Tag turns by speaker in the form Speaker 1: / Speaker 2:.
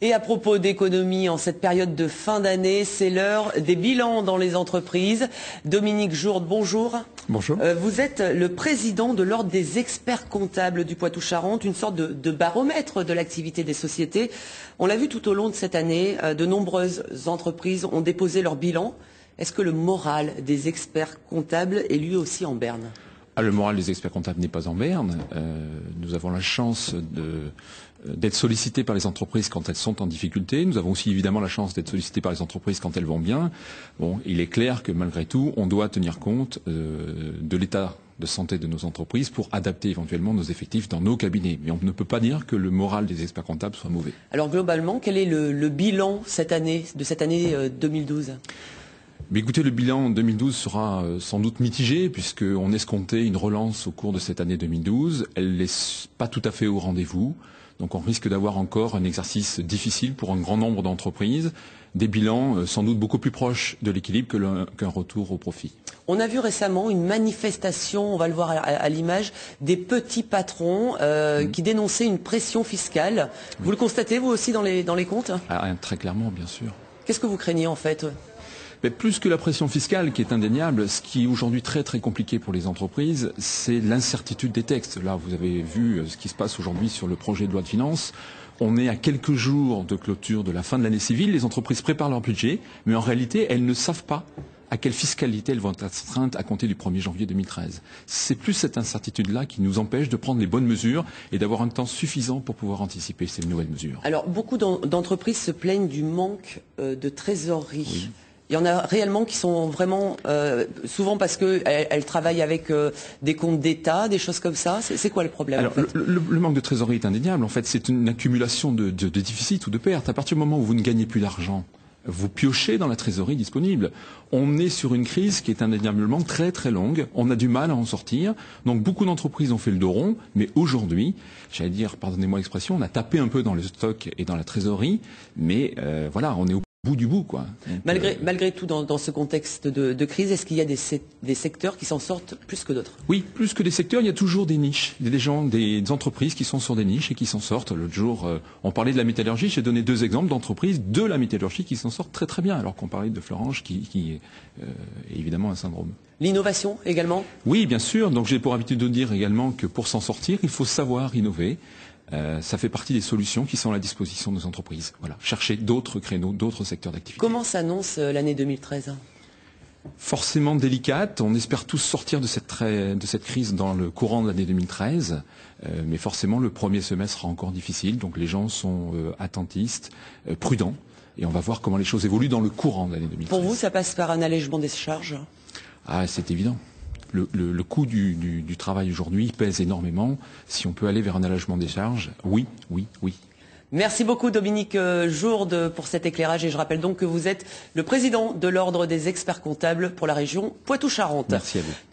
Speaker 1: Et à propos d'économie, en cette période de fin d'année, c'est l'heure des bilans dans les entreprises. Dominique Jourde, bonjour.
Speaker 2: Bonjour.
Speaker 1: Vous êtes le président de l'Ordre des experts comptables du Poitou-Charentes, une sorte de baromètre de l'activité des sociétés. On l'a vu tout au long de cette année, de nombreuses entreprises ont déposé leur bilan. Est-ce que le moral des experts comptables est lui aussi en berne ?
Speaker 2: Le moral des experts comptables n'est pas en berne. Nous avons la chance d'être sollicités par les entreprises quand elles sont en difficulté. Nous avons aussi évidemment la chance d'être sollicités par les entreprises quand elles vont bien. Bon, il est clair que malgré tout, on doit tenir compte de l'état de santé de nos entreprises pour adapter éventuellement nos effectifs dans nos cabinets. Mais on ne peut pas dire que le moral des experts comptables soit mauvais. Alors
Speaker 1: globalement, quel est le bilan de cette année 2012 ?
Speaker 2: Mais écoutez, le bilan 2012 sera sans doute mitigé puisqu'on escomptait une relance au cours de cette année 2012. Elle n'est pas tout à fait au rendez-vous. Donc on risque d'avoir encore un exercice difficile pour un grand nombre d'entreprises. Des bilans sans doute beaucoup plus proches de l'équilibre qu'un retour au profit.
Speaker 1: On a vu récemment une manifestation, on va le voir à l'image, des petits patrons qui dénonçaient une pression fiscale. Vous le constatez vous aussi dans les comptes ?
Speaker 2: Très clairement, bien sûr.
Speaker 1: Qu'est-ce que vous craignez en fait ?
Speaker 2: Mais plus que la pression fiscale qui est indéniable, ce qui est aujourd'hui très très compliqué pour les entreprises, c'est l'incertitude des textes. Là, vous avez vu ce qui se passe aujourd'hui sur le projet de loi de finances. On est à quelques jours de clôture de la fin de l'année civile. Les entreprises préparent leur budget, mais en réalité, elles ne savent pas à quelle fiscalité elles vont être astreintes à compter du 1er janvier 2013. C'est plus cette incertitude-là qui nous empêche de prendre les bonnes mesures et d'avoir un temps suffisant pour pouvoir anticiper ces nouvelles mesures.
Speaker 1: Alors, beaucoup d'entreprises se plaignent du manque de trésorerie.
Speaker 2: Oui.
Speaker 1: Il y en a réellement qui sont vraiment, souvent parce qu'elles travaillent avec des comptes d'État, des choses comme ça. C'est quoi le problème?
Speaker 2: Alors, en fait le manque de trésorerie est indéniable. En fait, c'est une accumulation de déficits ou de pertes. À partir du moment où vous ne gagnez plus d'argent, vous piochez dans la trésorerie disponible. On est sur une crise qui est indéniablement très très longue. On a du mal à en sortir. Donc beaucoup d'entreprises ont fait le dos rond. Mais aujourd'hui, j'allais dire, pardonnez-moi l'expression, on a tapé un peu dans le stock et dans la trésorerie. Mais voilà, on est au bout du bout, quoi. Donc,
Speaker 1: malgré tout, dans ce contexte de crise, est-ce qu'il y a des secteurs qui s'en sortent plus que d'autres?
Speaker 2: Oui, plus que des secteurs, il y a toujours des niches. Il y a des entreprises qui sont sur des niches et qui s'en sortent. L'autre jour, on parlait de la métallurgie. J'ai donné 2 exemples d'entreprises de la métallurgie qui s'en sortent très très bien, alors qu'on parlait de Florange qui est évidemment un syndrome.
Speaker 1: L'innovation également?
Speaker 2: Oui, bien sûr. Donc j'ai pour habitude de dire également que pour s'en sortir, il faut savoir innover. Ça fait partie des solutions qui sont à la disposition de nos entreprises. Voilà, chercher d'autres créneaux, d'autres secteurs d'activité.
Speaker 1: Comment s'annonce l'année 2013 ?
Speaker 2: Forcément délicate. On espère tous sortir de cette crise dans le courant de l'année 2013. Mais forcément, le premier semestre sera encore difficile. Donc les gens sont attentistes, prudents. Et on va voir comment les choses évoluent dans le courant de l'année 2013.
Speaker 1: Pour vous, ça passe par un allègement des charges ?
Speaker 2: C'est évident. Le coût du travail aujourd'hui pèse énormément. Si on peut aller vers un allègement des charges, oui.
Speaker 1: Merci beaucoup Dominique Jourde pour cet éclairage et je rappelle donc que vous êtes le président de l'Ordre des experts comptables pour la région Poitou-Charentes.
Speaker 2: Merci à vous.